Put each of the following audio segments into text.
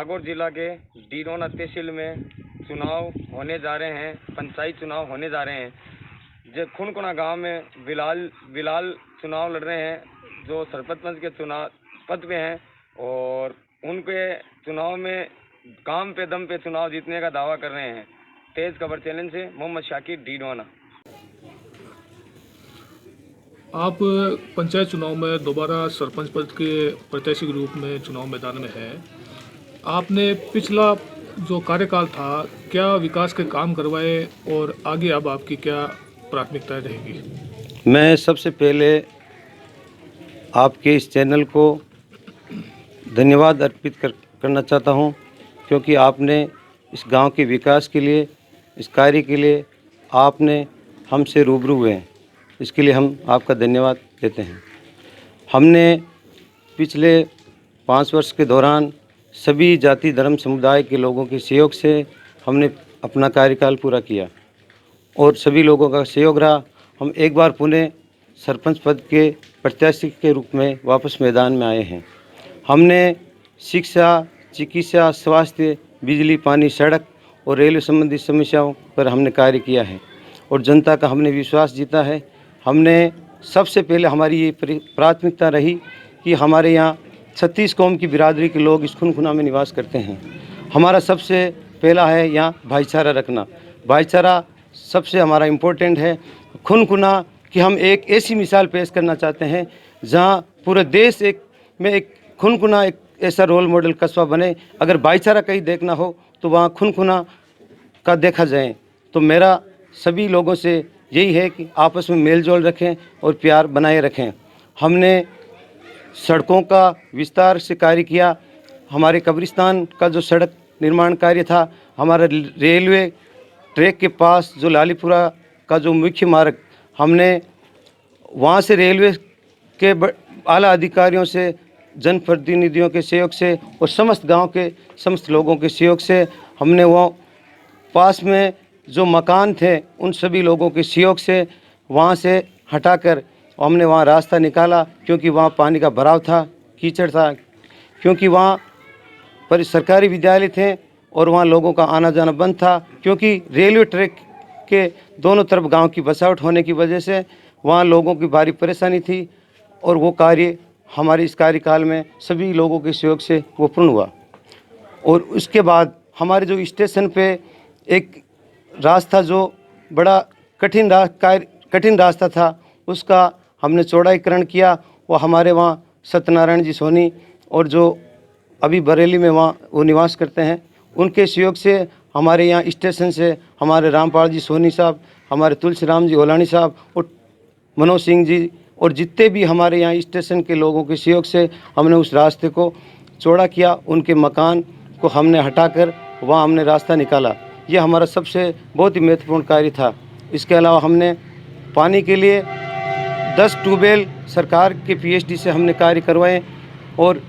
नागौर जिला के डीडोना तहसील में चुनाव होने जा रहे हैं, पंचायत चुनाव होने जा रहे हैं। जो खुनकुना गांव में बिलाल चुनाव लड़ रहे हैं, जो सरपंच के चुनाव पद पे हैं और उनके चुनाव में काम पे दम पे चुनाव जीतने का दावा कर रहे हैं। तेज खबर चैनल से मोहम्मद शाकिर, डीडोना। आप पंचायत चुनाव में दोबारा सरपंच पद के प्रत्याशी के रूप में चुनाव मैदान में हैं। आपने पिछला जो कार्यकाल था, क्या विकास के काम करवाए और आगे अब आपकी क्या प्राथमिकता रहेगी? मैं सबसे पहले आपके इस चैनल को धन्यवाद अर्पित करना चाहता हूं, क्योंकि आपने इस गांव के विकास के लिए, इस कार्य के लिए आपने हमसे रूबरू हुए हैं। इसके लिए हम आपका धन्यवाद देते हैं। हमने पिछले 5 वर्ष के दौरान सभी जाति धर्म समुदाय के लोगों के सहयोग से हमने अपना कार्यकाल पूरा किया और सभी लोगों का सहयोग रहा। हम एक बार पुनः सरपंच पद के प्रत्याशी के रूप में वापस मैदान में आए हैं। हमने शिक्षा, चिकित्सा, स्वास्थ्य, बिजली, पानी, सड़क और रेलवे संबंधी समस्याओं पर हमने कार्य किया है और जनता का हमने विश्वास जीता है। हमने सबसे पहले हमारी ये प्राथमिकता रही कि हमारे यहाँ 36 कौम की बिरादरी के लोग इस खुनखुना में निवास करते हैं। हमारा सबसे पहला है यहाँ भाईचारा रखना। भाईचारा सबसे हमारा इम्पोर्टेंट है। खुनखुना कि हम एक ऐसी मिसाल पेश करना चाहते हैं जहाँ पूरे देश में एक खुनखुना एक ऐसा रोल मॉडल कस्बा बने। अगर भाईचारा कहीं देखना हो तो वहाँ खुनखुना का देखा जाए। तो मेरा सभी लोगों से यही है कि आपस में मेल जोल रखें और प्यार बनाए रखें। हमने सड़कों का विस्तार से कार्य किया। हमारे कब्रिस्तान का जो सड़क निर्माण कार्य था, हमारा रेलवे ट्रैक के पास जो लालीपुरा का जो मुख्य मार्ग, हमने वहाँ से रेलवे के आला अधिकारियों से, जनप्रतिनिधियों के सहयोग से और समस्त गांव के समस्त लोगों के सहयोग से हमने वो पास में जो मकान थे उन सभी लोगों के सहयोग से वहाँ से हटाकर हमने वहाँ रास्ता निकाला, क्योंकि वहाँ पानी का भराव था, कीचड़ था, क्योंकि वहाँ पर सरकारी विद्यालय थे और वहाँ लोगों का आना जाना बंद था, क्योंकि रेलवे ट्रैक के दोनों तरफ गांव की बसावट होने की वजह से वहाँ लोगों की भारी परेशानी थी और वो कार्य हमारे इस कार्यकाल में सभी लोगों के सहयोग से वो पूर्ण हुआ। और उसके बाद हमारे जो स्टेशन पे एक रास्ता जो बड़ा कठिन रास्ता था, उसका हमने चौड़ाईकरण किया। वो हमारे वहाँ सत्यनारायण जी सोनी और जो अभी बरेली में वहाँ वो निवास करते हैं, उनके सहयोग से हमारे यहाँ स्टेशन से हमारे रामपाल जी सोनी साहब, हमारे तुलसीराम जी ओलानी साहब और मनोज सिंह जी और जितने भी हमारे यहाँ स्टेशन के लोगों के सहयोग से हमने उस रास्ते को चौड़ा किया। उनके मकान को हमने हटाकर वहाँ हमने रास्ता निकाला। ये हमारा सबसे बहुत ही महत्वपूर्ण कार्य था। इसके अलावा हमने पानी के लिए 10 ट्यूबवेल सरकार के पीएचडी से हमने कार्य करवाए और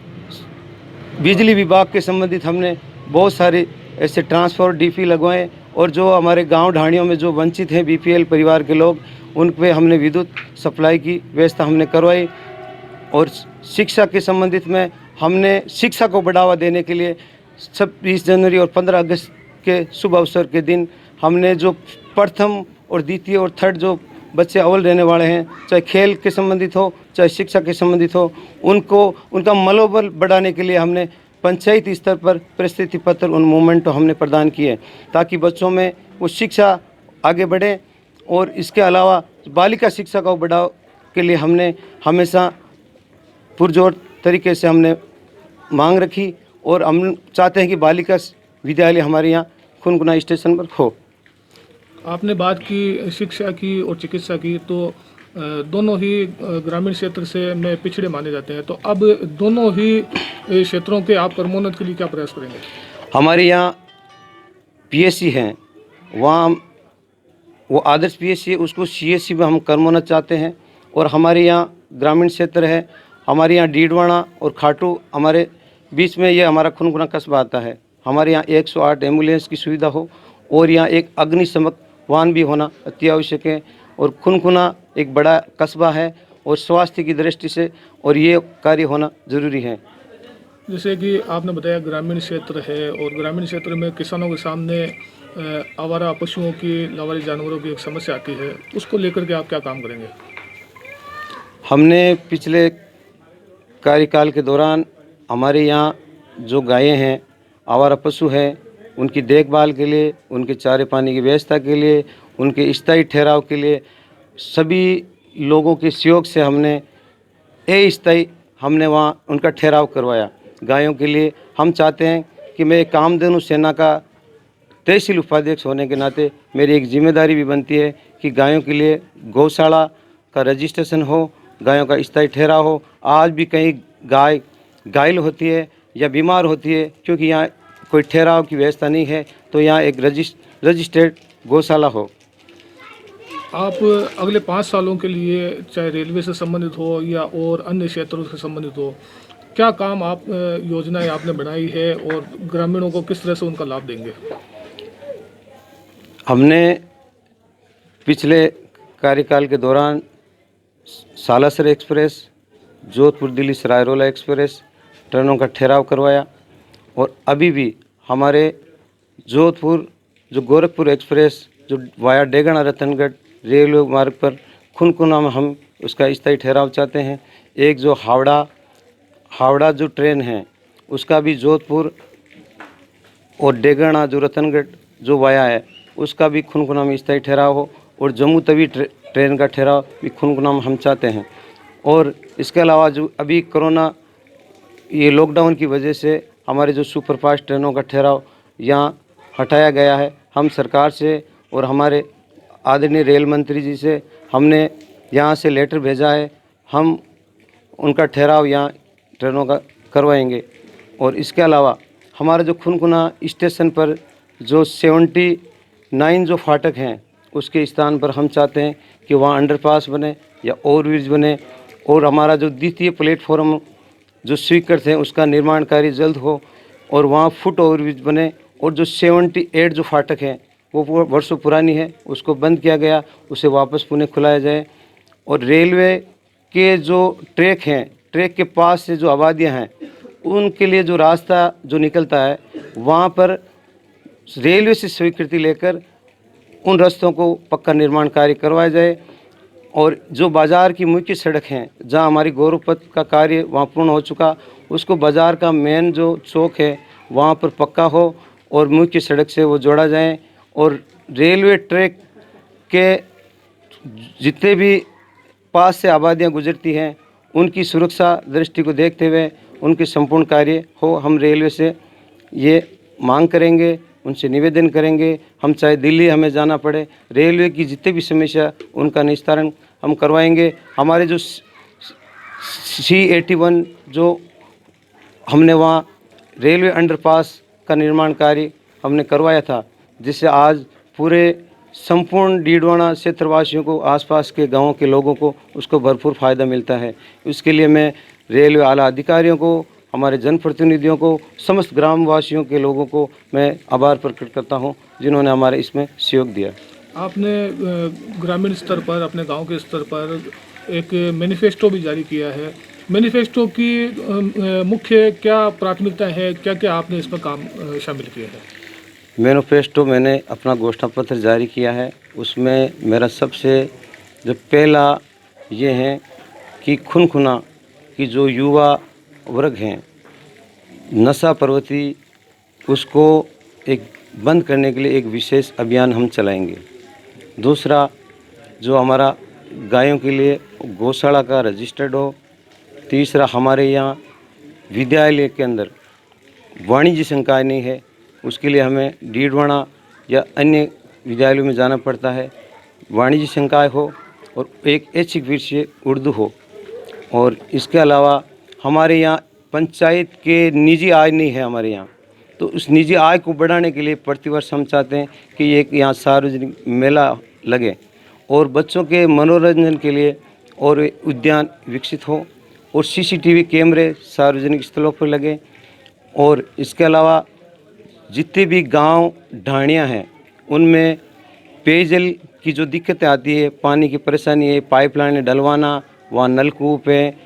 बिजली विभाग के संबंधित हमने बहुत सारे ऐसे ट्रांसफार्मर डीपी लगवाए और जो हमारे गांव ढाणियों में जो वंचित हैं बीपीएल परिवार के लोग, उन पे हमने विद्युत सप्लाई की व्यवस्था हमने करवाई। और शिक्षा के संबंधित में हमने शिक्षा को बढ़ावा देने के लिए 26 जनवरी और 15 अगस्त के शुभ अवसर के दिन हमने जो प्रथम और द्वितीय और थर्ड जो बच्चे अव्वल रहने वाले हैं, चाहे खेल के संबंधित हो चाहे शिक्षा के संबंधित हो, उनका मनोबल बढ़ाने के लिए हमने पंचायत स्तर पर परिस्थिति पत्र उन मूवमेंट हमने प्रदान किए ताकि बच्चों में वो शिक्षा आगे बढ़े। और इसके अलावा बालिका शिक्षा का बढ़ाव के लिए हमने हमेशा पुरजोर तरीके से हमने मांग रखी और हम चाहते हैं कि बालिका विद्यालय हमारे यहाँ खुनखुना स्टेशन पर हो। आपने बात की शिक्षा की और चिकित्सा की, तो दोनों ही ग्रामीण क्षेत्र से में पिछड़े माने जाते हैं, तो अब दोनों ही क्षेत्रों के आप क्रमोन्नत के लिए क्या प्रयास करेंगे? हमारे यहाँ पीएससी हैं, वहाँ वो आदर्श पीएससी है, उसको सीएससी में हम क्रमोन्नत चाहते हैं। और हमारे यहाँ ग्रामीण क्षेत्र है, हमारे यहाँ डीडवाना और खाटू हमारे बीच में ये हमारा खुनखुना कस्बा आता है। हमारे यहाँ 108 एम्बुलेंस की सुविधा हो और यहाँ एक अग्निशमक वाहन भी होना अति आवश्यक है। और खुनखुना एक बड़ा कस्बा है और स्वास्थ्य की दृष्टि से और ये कार्य होना ज़रूरी है। जैसे कि आपने बताया ग्रामीण क्षेत्र है और ग्रामीण क्षेत्र में किसानों के सामने आवारा पशुओं की, लावारिस जानवरों की एक समस्या आती है, उसको लेकर के आप क्या काम करेंगे? हमने पिछले कार्यकाल के दौरान हमारे यहाँ जो गायें हैं, आवारा पशु हैं, उनकी देखभाल के लिए, उनके चारे पानी की व्यवस्था के लिए, उनके स्थायी ठहराव के लिए सभी लोगों के सहयोग से हमने अस्थायी हमने वहाँ उनका ठहराव करवाया। गायों के लिए हम चाहते हैं कि मैं कामधेनु सेना का तहसील उपाध्यक्ष होने के नाते मेरी एक जिम्मेदारी भी बनती है कि गायों के लिए गौशाला का रजिस्ट्रेशन हो, गायों का स्थायी ठहराव हो। आज भी कहीं गाय घायल होती है या बीमार होती है, क्योंकि यहाँ कोई ठहराव की व्यवस्था नहीं है, तो यहाँ एक रजिस्टर्ड गौशाला हो। आप अगले 5 सालों के लिए, चाहे रेलवे से संबंधित हो या और अन्य क्षेत्रों से संबंधित हो, क्या काम आप योजनाएं आपने बनाई है और ग्रामीणों को किस तरह से उनका लाभ देंगे? हमने पिछले कार्यकाल के दौरान सालासर एक्सप्रेस, जोधपुर दिल्ली सरायरोला एक्सप्रेस ट्रेनों का ठहराव करवाया और अभी भी हमारे जोधपुर जो गोरखपुर एक्सप्रेस जो वाया डेगना रतनगढ़ रेलवे मार्ग पर खुनकुना में हम उसका स्थायी ठहराव चाहते हैं। एक जो हावड़ा जो ट्रेन है उसका भी जोधपुर और डेगना जो रतनगढ़ जो वाया है उसका भी खुनकुना में स्थायी ठहराव हो, और जम्मू तवी ट्रेन का ठहराव भी खुनकुना में हम चाहते हैं। और इसके अलावा जो अभी कोरोना ये लॉकडाउन की वजह से हमारे जो सुपरफास्ट ट्रेनों का ठहराव यहाँ हटाया गया है, हम सरकार से और हमारे आदरणीय रेल मंत्री जी से हमने यहाँ से लेटर भेजा है, हम उनका ठहराव यहाँ ट्रेनों का करवाएंगे। और इसके अलावा हमारा जो खुनकुना स्टेशन पर जो 79 जो फाटक हैं उसके स्थान पर हम चाहते हैं कि वहाँ अंडरपास बने या ओवरब्रिज बने, और हमारा जो द्वितीय प्लेटफॉर्म जो स्वीकृत है उसका निर्माण कार्य जल्द हो और वहाँ फुट ओवरब्रिज बने। और जो 78 जो फाटक हैं वो वर्षों पुरानी है, उसको बंद किया गया, उसे वापस पुनः खुलाया जाए। और रेलवे के जो ट्रैक हैं, ट्रैक के पास से जो आबादियाँ हैं उनके लिए जो रास्ता जो निकलता है वहाँ पर रेलवे से स्वीकृति लेकर उन रास्तों को पक्का निर्माण कार्य करवाया जाए। और जो बाज़ार की मुख्य सड़क हैं जहाँ हमारी गौरवपथ का कार्य वहाँ पूर्ण हो चुका, उसको बाज़ार का मेन जो चौक है वहाँ पर पक्का हो और मुख्य सड़क से वो जोड़ा जाए। और रेलवे ट्रैक के जितने भी पास से आबादियाँ गुजरती हैं उनकी सुरक्षा दृष्टि को देखते हुए उनके संपूर्ण कार्य हो, हम रेलवे से ये मांग करेंगे, उनसे निवेदन करेंगे। हम चाहे दिल्ली हमें जाना पड़े, रेलवे की जितने भी समस्या उनका निस्तारण हम करवाएंगे। हमारे जो C81 जो हमने वहाँ रेलवे अंडरपास का निर्माण कार्य हमने करवाया था, जिससे आज पूरे संपूर्ण डीडवाना क्षेत्रवासियों को, आसपास के गांवों के लोगों को उसको भरपूर फ़ायदा मिलता है। इसके लिए मैं रेलवे आला अधिकारियों को, हमारे जनप्रतिनिधियों को, समस्त ग्रामवासियों के लोगों को मैं आभार प्रकट करता हूं जिन्होंने हमारे इसमें सहयोग दिया। आपने ग्रामीण स्तर पर, अपने गांव के स्तर पर एक मैनिफेस्टो भी जारी किया है। मैनिफेस्टो की मुख्य क्या प्राथमिकता है, क्या क्या आपने इसमें काम शामिल किया है? मैनिफेस्टो मैंने अपना घोषणा पत्र जारी किया है, उसमें मेरा सबसे जो पहला ये है कि खुनखुना की जो युवा वर्ग हैं नशा प्रवृत्ति उसको एक बंद करने के लिए एक विशेष अभियान हम चलाएंगे। दूसरा जो हमारा गायों के लिए गौशाला का रजिस्टर्ड हो। तीसरा हमारे यहाँ विद्यालय के अंदर वाणिज्य संकाय नहीं है, उसके लिए हमें डीडवाना या अन्य विद्यालयों में जाना पड़ता है, वाणिज्य संकाय हो और एक ऐच्छिक विषय उर्दू हो। और इसके अलावा हमारे यहाँ पंचायत के निजी आय नहीं है हमारे यहाँ, तो उस निजी आय को बढ़ाने के लिए प्रतिवर्ष हम चाहते हैं कि एक यहाँ सार्वजनिक मेला लगे और बच्चों के मनोरंजन के लिए और उद्यान विकसित हो और CCTV कैमरे सार्वजनिक स्थलों पर लगे। और इसके अलावा जितने भी गांव ढाणियाँ हैं उनमें पेयजल की जो दिक्कतें आती है, पानी की परेशानी है, पाइपलाइन डलवाना, वहाँ नलकूप है,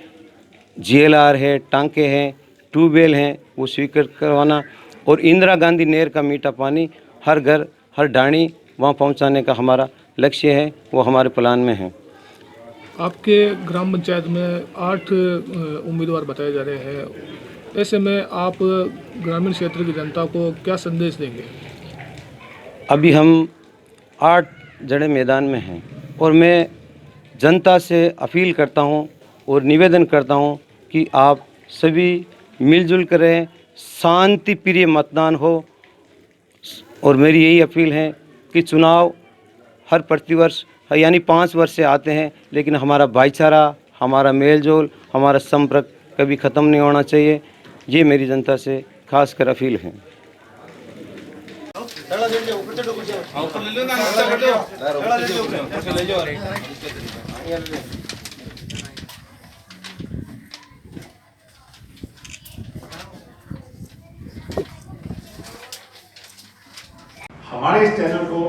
GLR है, टांके हैं, ट्यूबवेल हैं वो स्वीकृत करवाना और इंदिरा गांधी नहर का मीठा पानी हर घर हर डाणी वहाँ पहुँचाने का हमारा लक्ष्य है, वो हमारे प्लान में है। आपके ग्राम पंचायत में 8 उम्मीदवार बताए जा रहे हैं, ऐसे में आप ग्रामीण क्षेत्र की जनता को क्या संदेश देंगे? अभी हम 8 जने मैदान में हैं और मैं जनता से अपील करता हूं और निवेदन करता हूं कि आप सभी मिलजुल कर रहें, शांति प्रिय मतदान हो। और मेरी यही अपील है कि चुनाव हर प्रतिवर्ष यानी 5 वर्ष से आते हैं, लेकिन हमारा भाईचारा, हमारा मेलजोल, हमारा संपर्क कभी ख़त्म नहीं होना चाहिए। ये मेरी जनता से खासकर अपील है। हमारे इस चैनल को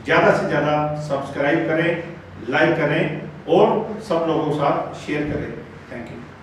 ज़्यादा से ज़्यादा सब्सक्राइब करें, लाइक करें और सब लोगों के साथ शेयर करें। Thank you.